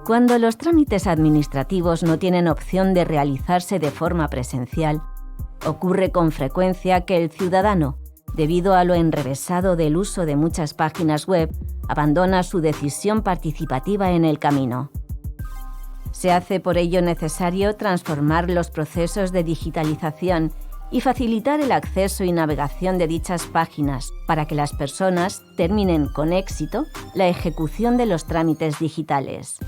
Cuando los trámites administrativos no tienen opción de realizarse de forma presencial, ocurre con frecuencia que el ciudadano, debido a lo enrevesado del uso de muchas páginas web, abandona su decisión participativa en el camino. Se hace por ello necesario transformar los procesos de digitalización y facilitar el acceso y navegación de dichas páginas para que las personas terminen con éxito la ejecución de los trámites digitales.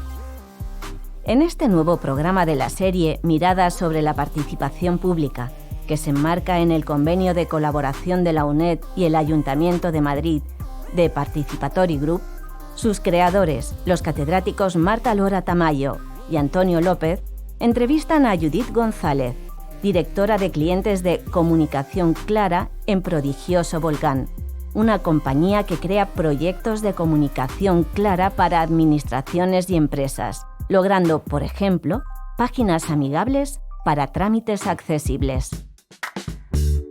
En este nuevo programa de la serie Miradas sobre la participación pública, que se enmarca en el convenio de colaboración de la UNED y el Ayuntamiento de Madrid de Participatory Group, sus creadores, los catedráticos Marta Lora Tamayo y Antonio López, entrevistan a Judith González, directora de clientes de Comunicación Clara en Prodigioso Volcán, una compañía que crea proyectos de comunicación clara para administraciones y empresas, logrando, por ejemplo, páginas amigables para trámites accesibles.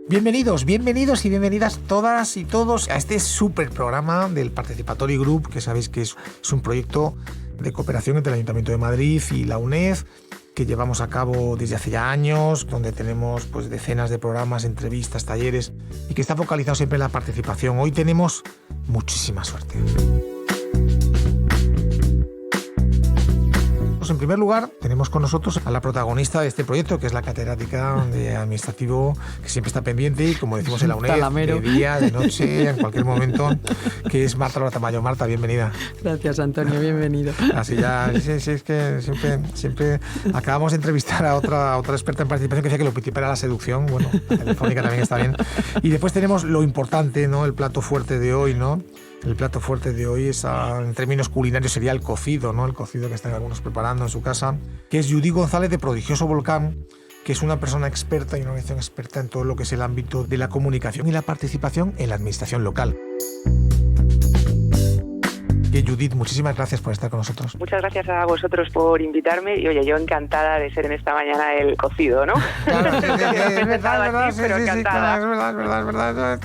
Bienvenidos y bienvenidas todas y todos a este super programa del Participatory Group, que sabéis que es un proyecto de cooperación entre el Ayuntamiento de Madrid y la UNED, que llevamos a cabo desde hace ya años, donde tenemos pues decenas de programas, entrevistas, talleres, y que está focalizado siempre en la participación. Hoy tenemos muchísima suerte. En primer lugar, tenemos con nosotros a la protagonista de este proyecto, que es la catedrática de Administrativo, que siempre está pendiente y, como decimos en la UNED, de día, de noche, en cualquier momento, que es Marta Lora Tamayo. Marta, bienvenida. Gracias, Antonio, bienvenido. Así ya, sí, es que siempre acabamos de entrevistar a otra experta en participación que decía que lo principal era la seducción. Bueno, la telefónica también está bien. Y después tenemos lo importante, ¿no? El plato fuerte de hoy, ¿no? El plato fuerte de hoy es, en términos culinarios, sería el cocido, ¿no? El cocido que están algunos preparando en su casa, que es Judith González de Prodigioso Volcán, que es una persona experta y una organización experta en todo lo que es el ámbito de la comunicación y la participación en la administración local. Judith, muchísimas gracias por estar con nosotros. Muchas gracias a vosotros por invitarme y, oye, yo encantada de ser en esta mañana el cocido, ¿no? Claro, es verdad, sí, encantada. Es verdad.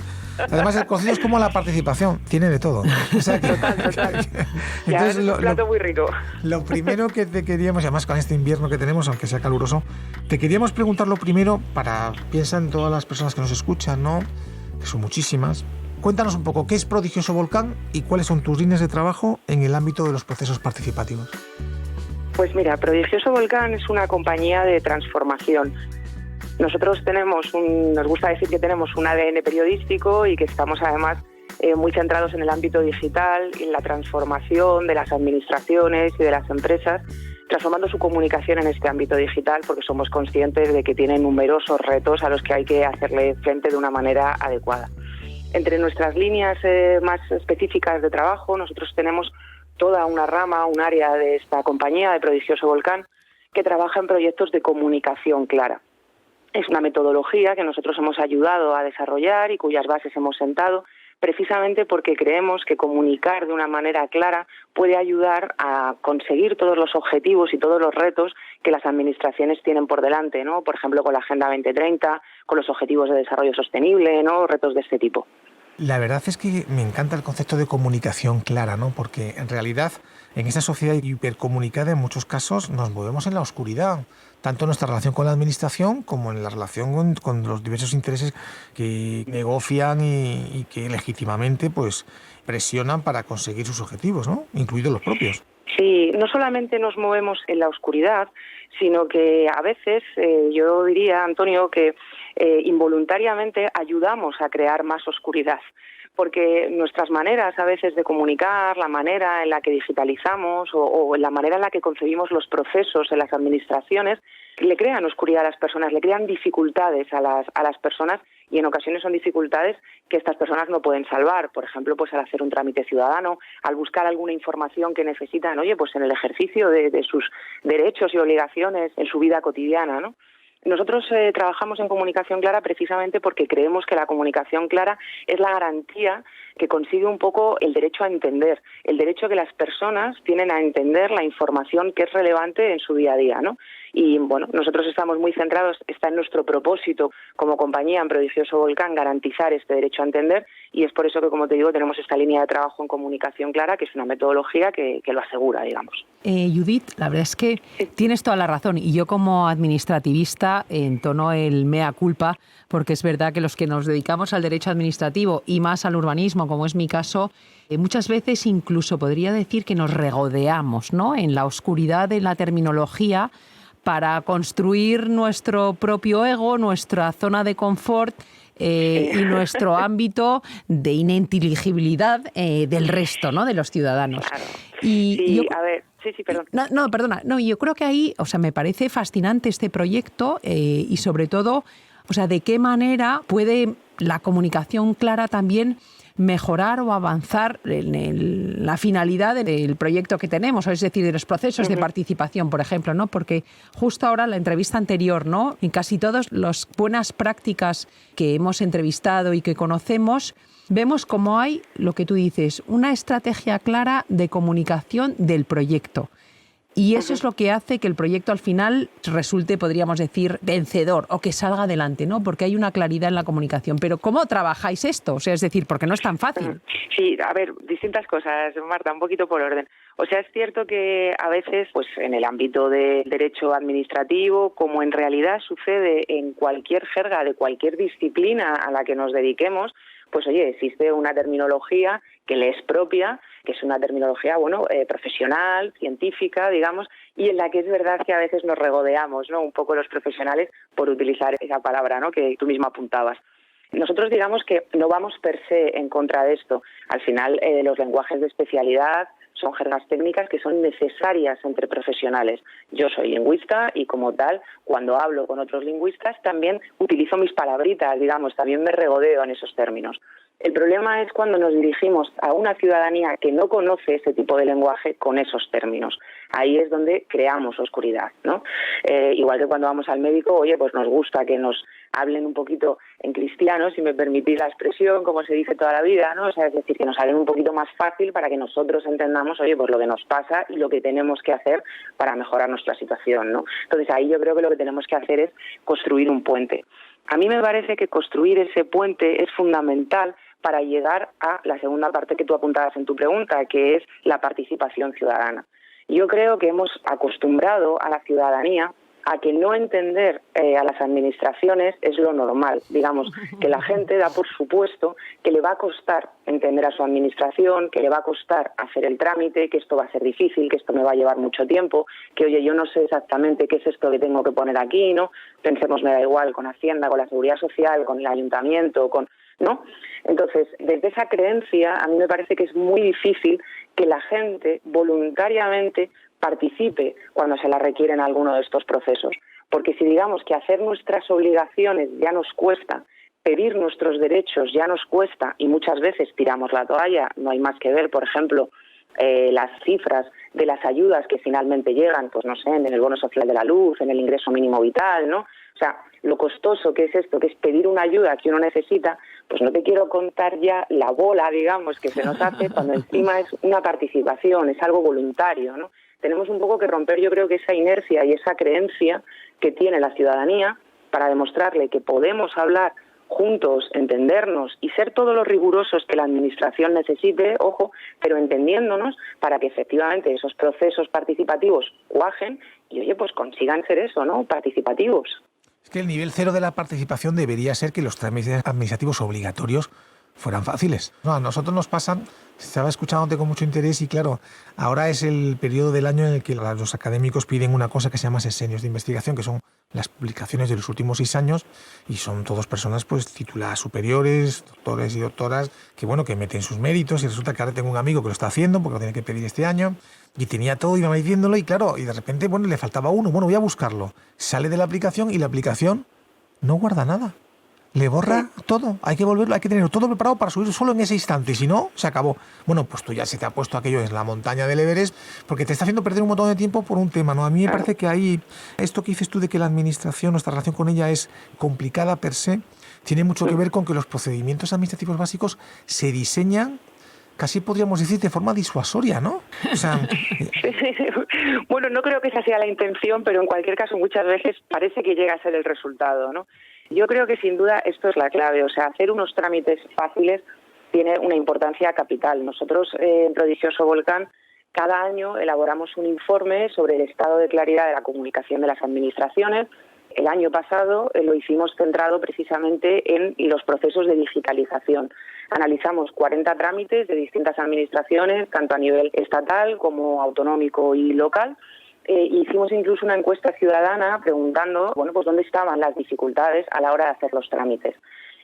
Además, el cocido es como la participación, tiene de todo. O sea que, total. Entonces, es un plato muy rico. Lo primero que te queríamos, y además con este invierno que tenemos, aunque sea caluroso, te queríamos preguntar lo primero, piensa en todas las personas que nos escuchan, ¿no? Que son muchísimas. Cuéntanos un poco, ¿qué es Prodigioso Volcán y cuáles son tus líneas de trabajo en el ámbito de los procesos participativos? Pues mira, Prodigioso Volcán es una compañía de transformación. Nosotros nos gusta decir que tenemos un ADN periodístico y que estamos además muy centrados en el ámbito digital y en la transformación de las administraciones y de las empresas, transformando su comunicación en este ámbito digital, porque somos conscientes de que tiene numerosos retos a los que hay que hacerle frente de una manera adecuada. Entre nuestras líneas más específicas de trabajo, nosotros tenemos toda una rama, un área de esta compañía, de Prodigioso Volcán, que trabaja en proyectos de comunicación clara. Es una metodología que nosotros hemos ayudado a desarrollar y cuyas bases hemos sentado, precisamente porque creemos que comunicar de una manera clara puede ayudar a conseguir todos los objetivos y todos los retos que las administraciones tienen por delante, ¿no? Por ejemplo, con la Agenda 2030, con los Objetivos de Desarrollo Sostenible, ¿no? Retos de este tipo. La verdad es que me encanta el concepto de comunicación clara, ¿no? Porque en realidad en esta sociedad hipercomunicada en muchos casos nos movemos en la oscuridad, tanto en nuestra relación con la administración como en la relación con los diversos intereses que negocian y que legítimamente pues presionan para conseguir sus objetivos, ¿no? Incluidos los propios. Sí, no solamente nos movemos en la oscuridad, sino que a veces, yo diría, Antonio, que involuntariamente ayudamos a crear más oscuridad, porque nuestras maneras a veces de comunicar, la manera en la que digitalizamos o la manera en la que concebimos los procesos en las administraciones, le crean oscuridad a las personas, le crean dificultades a las personas, y en ocasiones son dificultades que estas personas no pueden salvar. Por ejemplo, pues al hacer un trámite ciudadano, al buscar alguna información que necesitan, pues en el ejercicio de sus derechos y obligaciones en su vida cotidiana, ¿no? Nosotros trabajamos en comunicación clara precisamente porque creemos que la comunicación clara es la garantía que consigue un poco el derecho a entender, el derecho que las personas tienen a entender la información que es relevante en su día a día, ¿no? Y bueno, nosotros estamos muy centrados, está en nuestro propósito como compañía en Prodigioso Volcán garantizar este derecho a entender, y es por eso que, como te digo, tenemos esta línea de trabajo en comunicación clara, que es una metodología que lo asegura, digamos. Judith, la verdad es que tienes toda la razón, y yo como administrativista entono el mea culpa, porque es verdad que los que nos dedicamos al derecho administrativo y más al urbanismo, como es mi caso, muchas veces incluso podría decir que nos regodeamos, ¿no?, en la oscuridad de la terminología para construir nuestro propio ego, nuestra zona de confort y nuestro ámbito de ininteligibilidad del resto, ¿no?, de los ciudadanos. Claro. Y sí, yo, a ver, sí, perdón. Perdona. Yo creo que ahí, me parece fascinante este proyecto y sobre todo, de qué manera puede la comunicación clara también mejorar o avanzar en la finalidad del proyecto que tenemos, es decir, de los procesos de participación, por ejemplo, ¿no? Porque justo ahora, en la entrevista anterior, ¿no?, en casi todas las buenas prácticas que hemos entrevistado y que conocemos, vemos cómo hay, lo que tú dices, una estrategia clara de comunicación del proyecto. Y eso es lo que hace que el proyecto al final resulte, podríamos decir, vencedor o que salga adelante, ¿no? Porque hay una claridad en la comunicación. Pero ¿cómo trabajáis esto? Es decir, porque no es tan fácil. Sí, a ver, distintas cosas, Marta, un poquito por orden. Es cierto que a veces, pues en el ámbito del derecho administrativo, como en realidad sucede en cualquier jerga de cualquier disciplina a la que nos dediquemos, pues oye, existe una terminología que le es propia, que es una terminología, profesional, científica, digamos, y en la que es verdad que a veces nos regodeamos, ¿no?, un poco los profesionales por utilizar esa palabra, ¿no?, que tú misma apuntabas. Nosotros digamos que no vamos per se en contra de esto. Al final, los lenguajes de especialidad son jergas técnicas que son necesarias entre profesionales. Yo soy lingüista y, como tal, cuando hablo con otros lingüistas también utilizo mis palabritas, digamos, también me regodeo en esos términos. El problema es cuando nos dirigimos a una ciudadanía que no conoce ese tipo de lenguaje con esos términos. Ahí es donde creamos oscuridad, ¿no? Igual que cuando vamos al médico, pues nos gusta que nos hablen un poquito en cristiano, si me permitís la expresión, como se dice toda la vida, ¿no? Es decir, que nos hablen un poquito más fácil para que nosotros entendamos, pues lo que nos pasa y lo que tenemos que hacer para mejorar nuestra situación, ¿no? Entonces ahí yo creo que lo que tenemos que hacer es construir un puente. A mí me parece que construir ese puente es fundamental para llegar a la segunda parte que tú apuntabas en tu pregunta, que es la participación ciudadana. Yo creo que hemos acostumbrado a la ciudadanía a que no entender a las administraciones es lo normal. Digamos, que la gente da por supuesto que le va a costar entender a su administración, que le va a costar hacer el trámite, que esto va a ser difícil, que esto me va a llevar mucho tiempo, que oye, yo no sé exactamente qué es esto que tengo que poner aquí, ¿no? Pensemos, me da igual, con Hacienda, con la Seguridad Social, con el Ayuntamiento, ¿no? Entonces, desde esa creencia, a mí me parece que es muy difícil que la gente voluntariamente participe cuando se la requiere en alguno de estos procesos. Porque si digamos que hacer nuestras obligaciones ya nos cuesta, pedir nuestros derechos ya nos cuesta y muchas veces tiramos la toalla, no hay más que ver, por ejemplo, las cifras de las ayudas que finalmente llegan, pues no sé, en el bono social de la luz, en el ingreso mínimo vital, ¿no? O sea, lo costoso que es esto, que es pedir una ayuda que uno necesita, pues no te quiero contar ya la bola, digamos, que se nos hace cuando encima es una participación, es algo voluntario, ¿no? Tenemos un poco que romper, yo creo, que esa inercia y esa creencia que tiene la ciudadanía para demostrarle que podemos hablar juntos, entendernos y ser todos los rigurosos que la administración necesite, ojo, pero entendiéndonos para que efectivamente esos procesos participativos cuajen y, oye, pues consigan ser eso, ¿no?, participativos. Es que el nivel cero de la participación debería ser que los trámites administrativos obligatorios fueran fáciles. No, a nosotros nos pasan, estaba escuchándote con mucho interés y claro, ahora es el periodo del año en el que los académicos piden una cosa que se llama sesenios de investigación, que son las publicaciones de los últimos 6 años y son todas personas pues tituladas superiores, doctores y doctoras, que meten sus méritos y resulta que ahora tengo un amigo que lo está haciendo porque lo tiene que pedir este año y tenía todo, iba diciéndolo y claro, y de repente le faltaba uno, voy a buscarlo. Sale de la aplicación y la aplicación no guarda nada. Le borra todo, hay que volverlo, hay que tenerlo todo preparado para subir solo en ese instante, si no, se acabó. Pues tú ya se te ha puesto aquello en la montaña del Everest, porque te está haciendo perder un montón de tiempo por un tema, ¿no? A mí me parece que ahí, esto que dices tú de que la administración, nuestra relación con ella es complicada per se, tiene mucho que ver con que los procedimientos administrativos básicos se diseñan casi podríamos decir de forma disuasoria, ¿no? O sea, bueno, no creo que esa sea la intención, pero en cualquier caso muchas veces parece que llega a ser el resultado, ¿no? Yo creo que sin duda esto es la clave, o sea, hacer unos trámites fáciles tiene una importancia capital. Nosotros en Prodigioso Volcán cada año elaboramos un informe sobre el estado de claridad de la comunicación de las administraciones. El año pasado lo hicimos centrado precisamente en los procesos de digitalización. Analizamos 40 trámites de distintas administraciones, tanto a nivel estatal como autonómico y local. Hicimos incluso una encuesta ciudadana preguntando, bueno, pues dónde estaban las dificultades a la hora de hacer los trámites.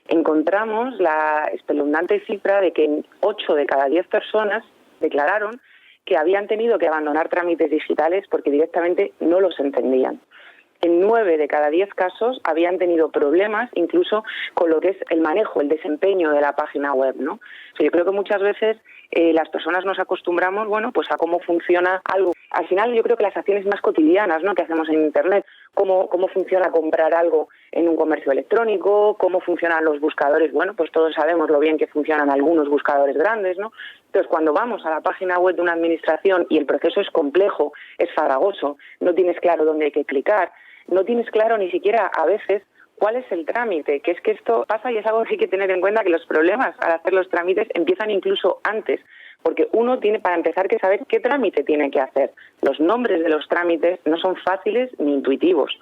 Encontramos la espeluznante cifra de que 8 de cada 10 personas declararon que habían tenido que abandonar trámites digitales porque directamente no los entendían. En 9 de cada 10 casos habían tenido problemas incluso con lo que es el manejo, el desempeño de la página web, ¿no? O sea, yo creo que muchas veces las personas nos acostumbramos, bueno, pues a cómo funciona algo. Al final yo creo que las acciones más cotidianas, ¿no?, que hacemos en Internet, cómo funciona comprar algo en un comercio electrónico, cómo funcionan los buscadores, bueno, pues todos sabemos lo bien que funcionan algunos buscadores grandes, ¿no? Entonces, cuando vamos a la página web de una administración y el proceso es complejo, es farragoso, no tienes claro dónde hay que clicar, no tienes claro ni siquiera a veces cuál es el trámite, que es que esto pasa y es algo que hay que tener en cuenta, que los problemas al hacer los trámites empiezan incluso antes, porque uno tiene para empezar que saber qué trámite tiene que hacer. Los nombres de los trámites no son fáciles ni intuitivos.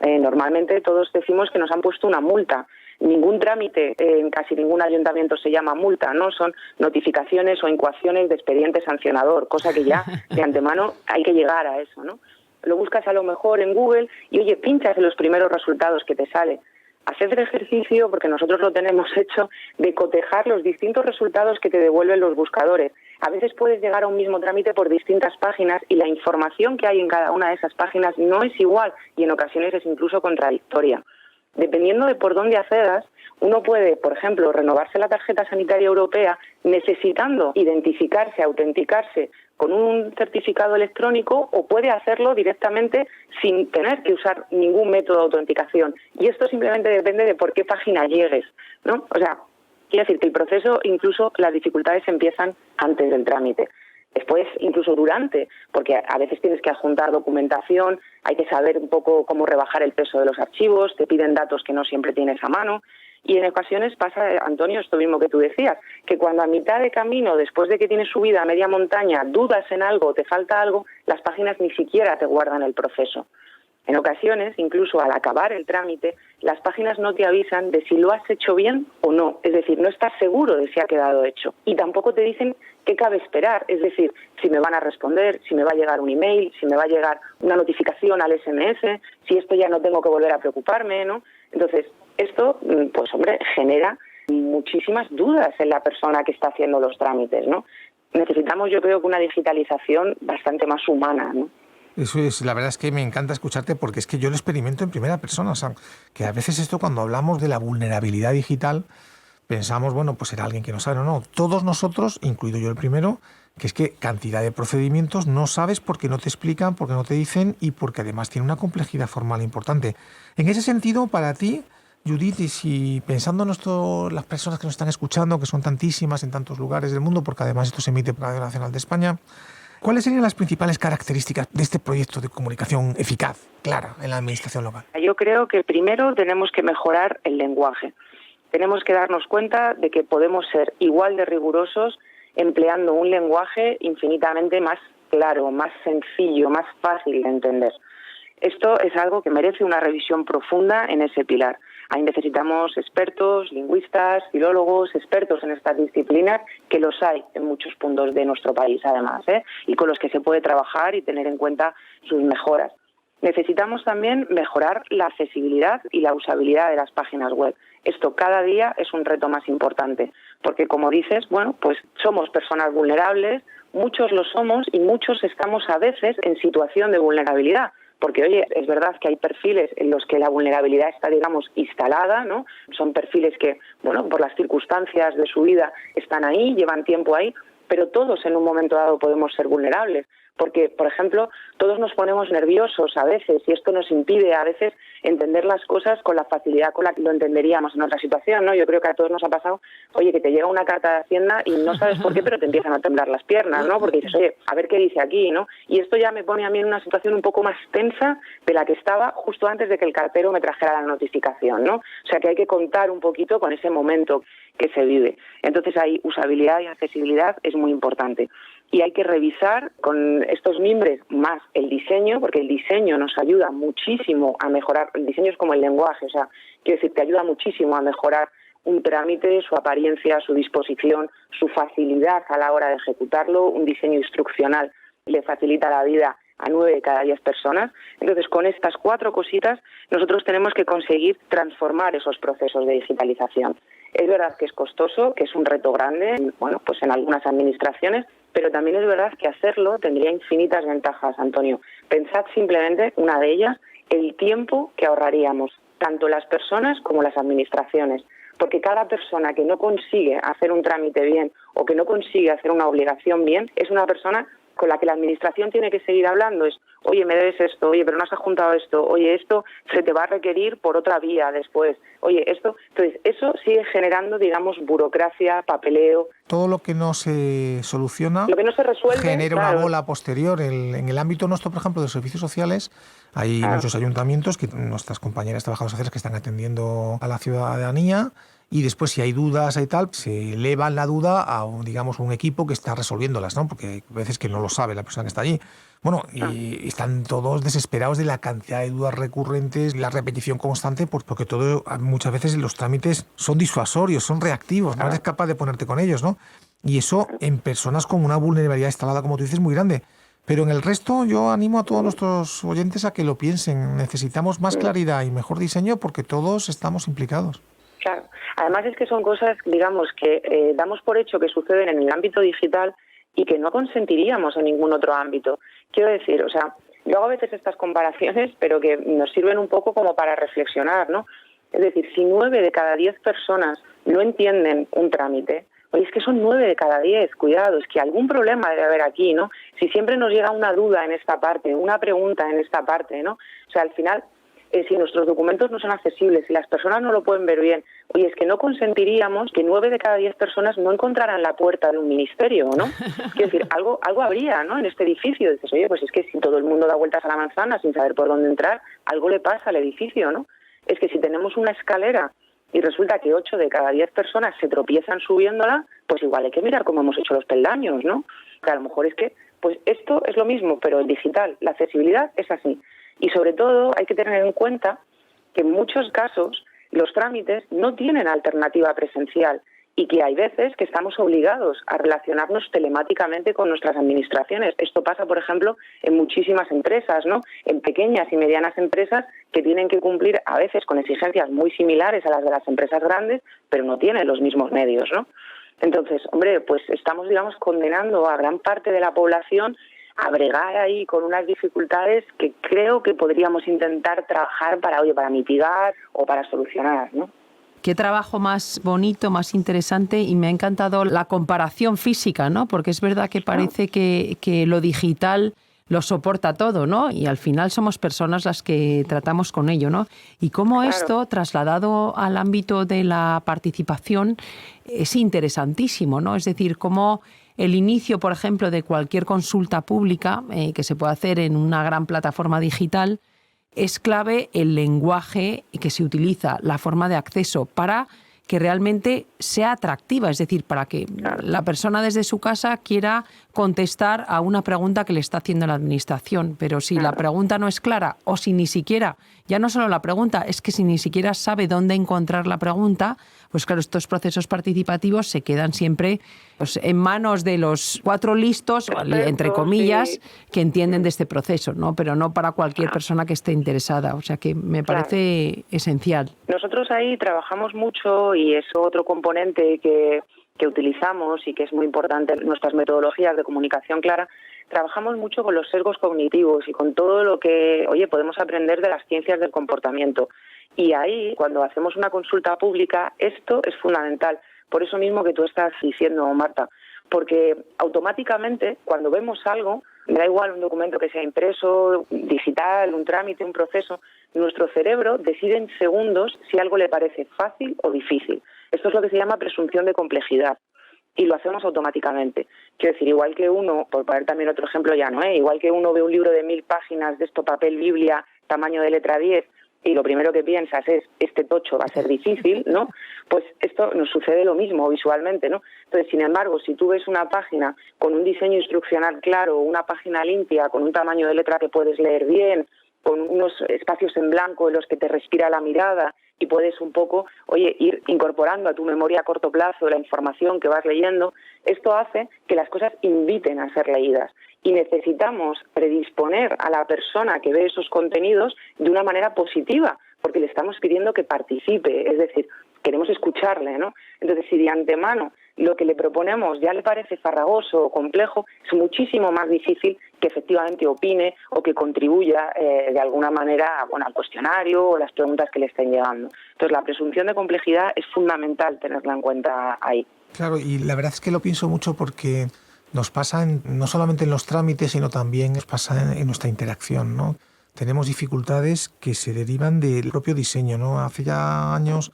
Normalmente todos decimos que nos han puesto una multa. Ningún trámite en casi ningún ayuntamiento se llama multa, ¿no? Son notificaciones o incoaciones de expediente sancionador, cosa que ya de antemano hay que llegar a eso, ¿no? Lo buscas a lo mejor en Google y, oye, pinchas en los primeros resultados que te sale. Haced el ejercicio, porque nosotros lo tenemos hecho, de cotejar los distintos resultados que te devuelven los buscadores. A veces puedes llegar a un mismo trámite por distintas páginas y la información que hay en cada una de esas páginas no es igual y en ocasiones es incluso contradictoria. Dependiendo de por dónde accedas, uno puede, por ejemplo, renovarse la tarjeta sanitaria europea necesitando identificarse, autenticarse con un certificado electrónico, o puede hacerlo directamente sin tener que usar ningún método de autenticación. Y esto simplemente depende de por qué página llegues, ¿no? O sea, quiere decir que el proceso, incluso las dificultades empiezan antes del trámite. Después, incluso durante, porque a veces tienes que adjuntar documentación, hay que saber un poco cómo rebajar el peso de los archivos, te piden datos que no siempre tienes a mano. Y en ocasiones pasa, Antonio, esto mismo que tú decías, que cuando a mitad de camino, después de que tienes subida a media montaña, dudas en algo, te falta algo, las páginas ni siquiera te guardan el proceso. En ocasiones, incluso al acabar el trámite, las páginas no te avisan de si lo has hecho bien o no. Es decir, no estás seguro de si ha quedado hecho. Y tampoco te dicen qué cabe esperar. Es decir, si me van a responder, si me va a llegar un email, si me va a llegar una notificación al SMS, si esto ya no tengo que volver a preocuparme, ¿no? Entonces, esto, pues hombre, genera muchísimas dudas en la persona que está haciendo los trámites, ¿no? Necesitamos, yo creo, que una digitalización bastante más humana, ¿no? Eso es, la verdad es que me encanta escucharte, porque es que yo lo experimento en primera persona. O sea, que a veces esto, cuando hablamos de la vulnerabilidad digital, pensamos, bueno, pues será alguien que no sabe. No, todos nosotros, incluido yo el primero, que es que cantidad de procedimientos no sabes porque no te explican, porque no te dicen y porque además tiene una complejidad formal importante. En ese sentido, para ti, Judith, y si pensando en las personas que nos están escuchando, que son tantísimas en tantos lugares del mundo, porque además esto se emite por Radio Nacional de España, ¿cuáles serían las principales características de este proyecto de comunicación eficaz, clara, en la administración local? Yo creo que primero tenemos que mejorar el lenguaje. Tenemos que darnos cuenta de que podemos ser igual de rigurosos empleando un lenguaje infinitamente más claro, más sencillo, más fácil de entender. Esto es algo que merece una revisión profunda en ese pilar. Ahí necesitamos expertos, lingüistas, filólogos, expertos en estas disciplinas, que los hay en muchos puntos de nuestro país, además, y con los que se puede trabajar y tener en cuenta sus mejoras. Necesitamos también mejorar la accesibilidad y la usabilidad de las páginas web. Esto cada día es un reto más importante, porque como dices, bueno, pues somos personas vulnerables, muchos lo somos y muchos estamos a veces en situación de vulnerabilidad. Porque, oye, es verdad que hay perfiles en los que la vulnerabilidad está, digamos, instalada, ¿no? Son perfiles que, bueno, por las circunstancias de su vida están ahí, llevan tiempo ahí, pero todos en un momento dado podemos ser vulnerables. Porque, por ejemplo, todos nos ponemos nerviosos a veces y esto nos impide a veces entender las cosas con la facilidad con la que lo entenderíamos en otra situación, ¿no? Yo creo que a todos nos ha pasado, oye, que te llega una carta de Hacienda y no sabes por qué, pero te empiezan a temblar las piernas, ¿no? Porque dices, oye, a ver qué dice aquí, ¿no? Y esto ya me pone a mí en una situación un poco más tensa de la que estaba justo antes de que el cartero me trajera la notificación, ¿no? O sea que hay que contar un poquito con ese momento que se vive. Entonces ahí usabilidad y accesibilidad es muy importante. Y hay que revisar con estos mimbres más el diseño, porque el diseño nos ayuda muchísimo a mejorar. El diseño es como el lenguaje, o sea, quiero decir, te ayuda muchísimo a mejorar un trámite, su apariencia, su disposición, su facilidad a la hora de ejecutarlo. Un diseño instruccional le facilita la vida a 9 de cada 10 personas. Entonces, con estas 4 cositas, nosotros tenemos que conseguir transformar esos procesos de digitalización. Es verdad que es costoso, que es un reto grande, bueno, pues en algunas administraciones, pero también es verdad que hacerlo tendría infinitas ventajas, Antonio. Pensad simplemente, una de ellas, el tiempo que ahorraríamos, tanto las personas como las administraciones. Porque cada persona que no consigue hacer un trámite bien o que no consigue hacer una obligación bien, es una persona con la que la administración tiene que seguir hablando. Es, oye, me debes esto, oye, pero no has adjuntado esto, oye, esto se te va a requerir por otra vía después, oye, esto. Entonces, eso sigue generando, digamos, burocracia, papeleo. Todo lo que no se soluciona, lo que no se resuelve, genera claro, una bola posterior. En el ámbito nuestro, por ejemplo, de servicios sociales, hay muchos ayuntamientos, que nuestras compañeras trabajadoras sociales que están atendiendo a la ciudadanía, y después, si hay dudas y tal, se elevan la duda a un equipo que está resolviéndolas, ¿no? Porque hay veces que no lo sabe la persona que está allí. Bueno, y están todos desesperados de la cantidad de dudas recurrentes, la repetición constante, porque todo, muchas veces los trámites son disuasorios, son reactivos, no eres capaz de ponerte con ellos, ¿no? Y eso en personas con una vulnerabilidad instalada, como tú dices, muy grande. Pero en el resto, yo animo a todos nuestros oyentes a que lo piensen. Necesitamos más claridad y mejor diseño porque todos estamos implicados. Claro. Además es que son cosas, digamos, que damos por hecho que suceden en el ámbito digital y que no consentiríamos en ningún otro ámbito. Quiero decir, o sea, yo hago a veces estas comparaciones, pero que nos sirven un poco como para reflexionar, ¿no? Es decir, si 9 de cada 10 personas no entienden un trámite, oye, es que son 9 de cada 10, cuidado, es que algún problema debe haber aquí, ¿no? Si siempre nos llega una duda en esta parte, una pregunta en esta parte, ¿no? O sea, al final, si nuestros documentos no son accesibles, si las personas no lo pueden ver bien, oye, es que no consentiríamos que 9 de cada 10 personas no encontraran la puerta de un ministerio, ¿no? Quiero decir, algo habría, ¿no?, en este edificio. Dices, oye, pues es que si todo el mundo da vueltas a la manzana sin saber por dónde entrar, algo le pasa al edificio, ¿no? Es que si tenemos una escalera y resulta que 8 de cada 10 personas se tropiezan subiéndola, pues igual hay que mirar cómo hemos hecho los peldaños, ¿no? Que a lo mejor es que, pues esto es lo mismo, pero en digital, la accesibilidad es así. Y sobre todo hay que tener en cuenta que en muchos casos los trámites no tienen alternativa presencial y que hay veces que estamos obligados a relacionarnos telemáticamente con nuestras administraciones. Esto pasa, por ejemplo, en muchísimas empresas, ¿no? En pequeñas y medianas empresas que tienen que cumplir a veces con exigencias muy similares a las de las empresas grandes, pero no tienen los mismos medios, ¿no? Entonces, hombre, pues estamos, digamos, condenando a gran parte de la población a bregar ahí con unas dificultades que creo que podríamos intentar trabajar para mitigar o para solucionar, ¿no? Qué trabajo más bonito, más interesante, y me ha encantado la comparación física, ¿no? Porque es verdad que parece que lo digital lo soporta todo, ¿no? Y al final somos personas las que tratamos con ello, ¿no? Y cómo esto, trasladado al ámbito de la participación, es interesantísimo, ¿no? Es decir, cómo el inicio, por ejemplo, de cualquier consulta pública que se puede hacer en una gran plataforma digital, es clave el lenguaje que se utiliza, la forma de acceso, para que realmente sea atractiva, es decir, para que la persona desde su casa quiera contestar a una pregunta que le está haciendo la administración. Pero si la pregunta no es clara, o si ni siquiera, ya no solo la pregunta, es que si ni siquiera sabe dónde encontrar la pregunta, pues claro, estos procesos participativos se quedan siempre pues, en manos de los 4 listos, entre comillas, que entienden de este proceso, ¿no? Pero no para cualquier persona que esté interesada. O sea que me parece esencial. Nosotros ahí trabajamos mucho y es otro componente que utilizamos y que es muy importante en nuestras metodologías de comunicación clara. Trabajamos mucho con los sesgos cognitivos y con todo lo que, podemos aprender de las ciencias del comportamiento. Y ahí, cuando hacemos una consulta pública, esto es fundamental. Por eso mismo que tú estás diciendo, Marta, porque automáticamente, cuando vemos algo, Me da igual un documento que sea impreso, digital, un trámite, un proceso. Nuestro cerebro decide en segundos si algo le parece fácil o difícil. Esto es lo que se llama presunción de complejidad. Y lo hacemos automáticamente. Quiero decir, igual que uno, por poner también otro ejemplo ya, ¿no? Igual que uno ve un libro de 1000 páginas de esto, papel Biblia, tamaño de letra 10, y lo primero que piensas es, este tocho va a ser difícil, ¿no? Pues esto nos sucede lo mismo visualmente, ¿no? Entonces, sin embargo, si tú ves una página con un diseño instruccional claro, una página limpia, con un tamaño de letra que puedes leer bien, con unos espacios en blanco en los que te respira la mirada y puedes un poco, ir incorporando a tu memoria a corto plazo la información que vas leyendo, esto hace que las cosas inviten a ser leídas. Y necesitamos predisponer a la persona que ve esos contenidos de una manera positiva, porque le estamos pidiendo que participe, es decir, queremos escucharle, ¿no? Entonces, si de antemano lo que le proponemos ya le parece farragoso o complejo, es muchísimo más difícil que efectivamente opine o que contribuya de alguna manera al cuestionario o las preguntas que le estén llegando. Entonces, la presunción de complejidad es fundamental tenerla en cuenta ahí. Claro, y la verdad es que lo pienso mucho porque nos pasa no solamente en los trámites, sino también nos pasa en nuestra interacción, ¿no? Tenemos dificultades que se derivan del propio diseño, ¿no? Hace ya años,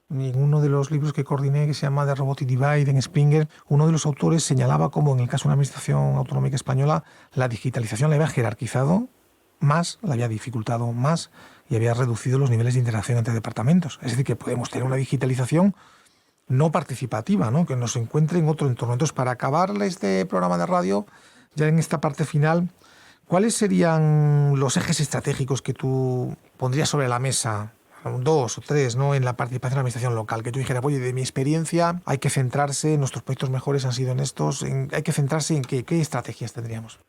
en uno de los libros que coordiné, que se llama The Robotic Divide, en Springer, uno de los autores señalaba cómo en el caso de una administración autonómica española la digitalización la había jerarquizado más, la había dificultado más y había reducido los niveles de interacción entre departamentos. Es decir, que podemos tener una digitalización no participativa, ¿no? Que nos encuentre en otro entorno. Entonces, para acabar este programa de radio, ya en esta parte final, ¿cuáles serían los ejes estratégicos que tú pondrías sobre la mesa, 2 o 3, ¿no?, en la participación de la administración local? Que tú dijeras, oye, de mi experiencia hay que centrarse, nuestros proyectos mejores han sido en estos, hay que centrarse en qué estrategias tendríamos.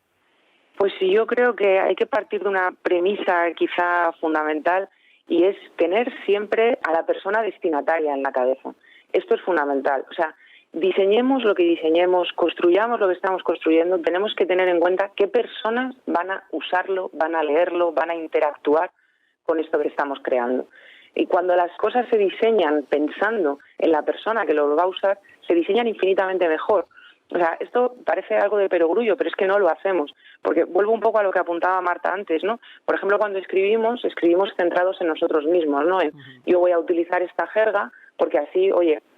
Pues sí, yo creo que hay que partir de una premisa quizá fundamental, y es tener siempre a la persona destinataria en la cabeza. Esto es fundamental. O sea, diseñemos lo que diseñemos, construyamos lo que estamos construyendo, tenemos que tener en cuenta qué personas van a usarlo, van a leerlo, van a interactuar con esto que estamos creando. Y cuando las cosas se diseñan pensando en la persona que lo va a usar, se diseñan infinitamente mejor. O sea, esto parece algo de perogrullo, pero es que no lo hacemos. Porque vuelvo un poco a lo que apuntaba Marta antes, ¿no? Por ejemplo, cuando escribimos centrados en nosotros mismos, ¿no? Yo voy a utilizar esta jerga porque así,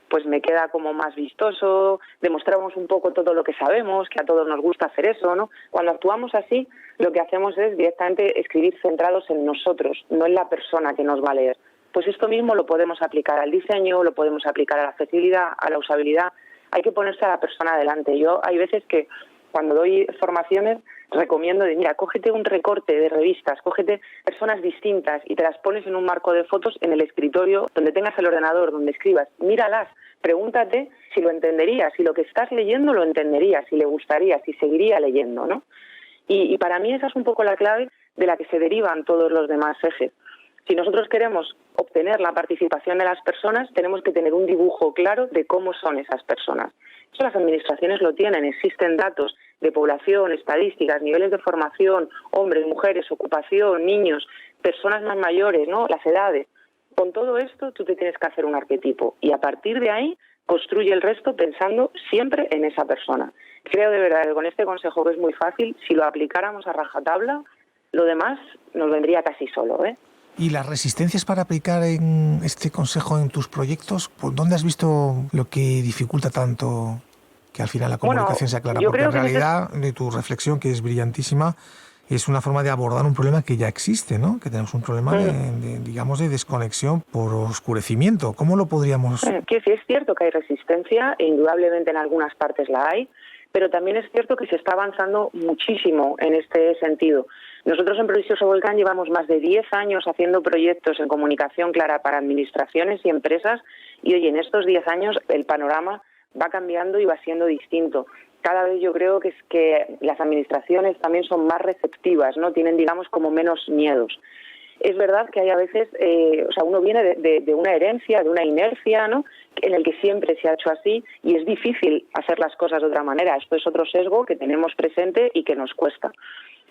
pues me queda como más vistoso, demostramos un poco todo lo que sabemos, que a todos nos gusta hacer eso, ¿no? Cuando actuamos así, lo que hacemos es directamente escribir centrados en nosotros, no en la persona que nos va a leer. Pues esto mismo lo podemos aplicar al diseño, lo podemos aplicar a la accesibilidad, a la usabilidad. Hay que ponerse a la persona delante. Yo hay veces que cuando doy formaciones recomiendo mira, cógete un recorte de revistas, cógete personas distintas y te las pones en un marco de fotos en el escritorio donde tengas el ordenador, donde escribas, míralas, pregúntate si lo entendería, si lo que estás leyendo lo entendería, si le gustaría, si seguiría leyendo, ¿no? Y para mí esa es un poco la clave de la que se derivan todos los demás ejes. Si nosotros queremos obtener la participación de las personas, tenemos que tener un dibujo claro de cómo son esas personas. Eso las administraciones lo tienen, existen datos de población, estadísticas, niveles de formación, hombres, mujeres, ocupación, niños, personas más mayores, ¿no?, las edades. Con todo esto tú te tienes que hacer un arquetipo y a partir de ahí construye el resto pensando siempre en esa persona. Creo de verdad que con este consejo, que es muy fácil, si lo aplicáramos a rajatabla, lo demás nos vendría casi solo, ¿eh? ¿Y las resistencias para aplicar en este consejo en tus proyectos? ¿Por dónde has visto lo que dificulta tanto que al final la comunicación sea clara? Porque en realidad, de tu reflexión, que es brillantísima, es una forma de abordar un problema que ya existe, ¿no? Que tenemos un problema de desconexión por oscurecimiento. ¿Cómo lo podríamos...? Que sí, es cierto que hay resistencia, e indudablemente en algunas partes la hay, pero también es cierto que se está avanzando muchísimo en este sentido. Nosotros en Prodigioso Volcán llevamos más de 10 años haciendo proyectos en comunicación clara para administraciones y empresas y hoy en estos 10 años el panorama va cambiando y va siendo distinto. Cada vez yo creo que es que las administraciones también son más receptivas, ¿no? Tienen, digamos, como menos miedos. Es verdad que hay a veces, uno viene de una herencia, de una inercia, ¿no?, en el que siempre se ha hecho así y es difícil hacer las cosas de otra manera. Esto es otro sesgo que tenemos presente y que nos cuesta.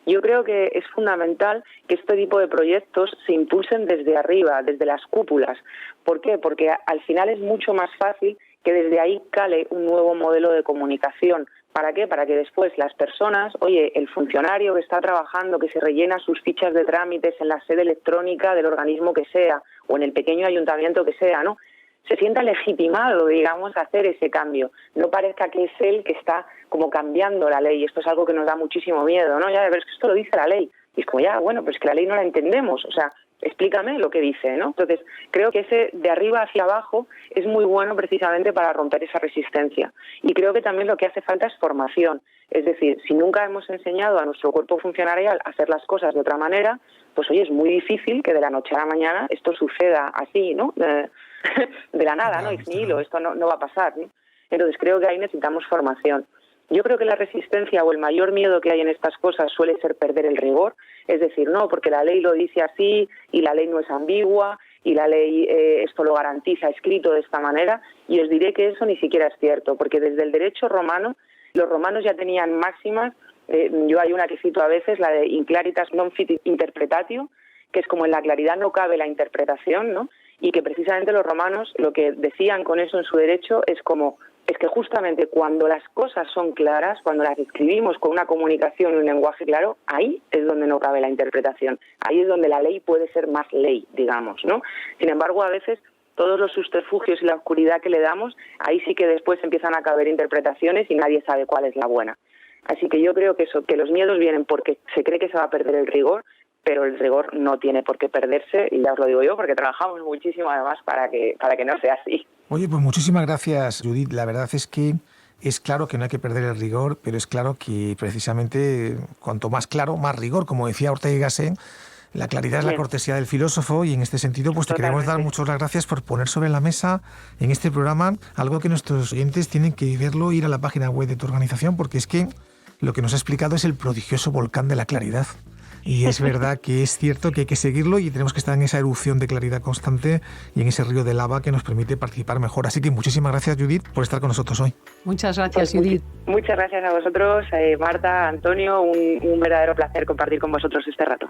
Yo creo que es fundamental que este tipo de proyectos se impulsen desde arriba, desde las cúpulas. ¿Por qué? Porque al final es mucho más fácil que desde ahí cale un nuevo modelo de comunicación. ¿Para qué? Para que después las personas, oye, el funcionario que está trabajando, que se rellena sus fichas de trámites en la sede electrónica del organismo que sea, o en el pequeño ayuntamiento que sea, ¿no?, se sienta legitimado, digamos, a hacer ese cambio. No parezca que es él que está como cambiando la ley. Esto es algo que nos da muchísimo miedo, ¿no? Ya, pero es que esto lo dice la ley. Y es como, ya, bueno, pues que la ley no la entendemos. O sea, explícame lo que dice, ¿no? Entonces, creo que ese de arriba hacia abajo es muy bueno precisamente para romper esa resistencia. Y creo que también lo que hace falta es formación. Es decir, si nunca hemos enseñado a nuestro cuerpo funcionarial a hacer las cosas de otra manera, pues oye, es muy difícil que de la noche a la mañana esto suceda así, ¿no? De la nada, ¿no? Ex nihilo, esto no va a pasar, ¿no? Entonces creo que ahí necesitamos formación. Yo creo que la resistencia o el mayor miedo que hay en estas cosas suele ser perder el rigor, es decir, no, porque la ley lo dice así y la ley no es ambigua y la ley esto lo garantiza escrito de esta manera, y os diré que eso ni siquiera es cierto, porque desde el derecho romano, los romanos ya tenían máximas, yo hay una que cito a veces, la de in claritas non fit interpretatio, que es como en la claridad no cabe la interpretación, ¿no? Y que precisamente los romanos lo que decían con eso en su derecho es que justamente cuando las cosas son claras, cuando las escribimos con una comunicación y un lenguaje claro, ahí es donde no cabe la interpretación, ahí es donde la ley puede ser más ley, digamos, ¿no? Sin embargo, a veces todos los subterfugios y la oscuridad que le damos, ahí sí que después empiezan a caber interpretaciones y nadie sabe cuál es la buena. Así que yo creo que los miedos vienen porque se cree que se va a perder el rigor, pero el rigor no tiene por qué perderse, y ya os lo digo yo, porque trabajamos muchísimo además para que no sea así. Oye, pues muchísimas gracias, Judith. La verdad es que es claro que no hay que perder el rigor, pero es claro que precisamente cuanto más claro, más rigor. Como decía Ortega y Gasset, la claridad es la cortesía del filósofo, y en este sentido pues te queremos dar muchas gracias por poner sobre la mesa en este programa algo que nuestros oyentes tienen que verlo, ir a la página web de tu organización, porque es que lo que nos ha explicado es el prodigioso volcán de la claridad. Y es verdad que es cierto que hay que seguirlo y tenemos que estar en esa erupción de claridad constante y en ese río de lava que nos permite participar mejor. Así que muchísimas gracias, Judith, por estar con nosotros hoy. Muchas gracias, Judith. Muchas gracias a vosotros, Marta, Antonio. Un verdadero placer compartir con vosotros este rato.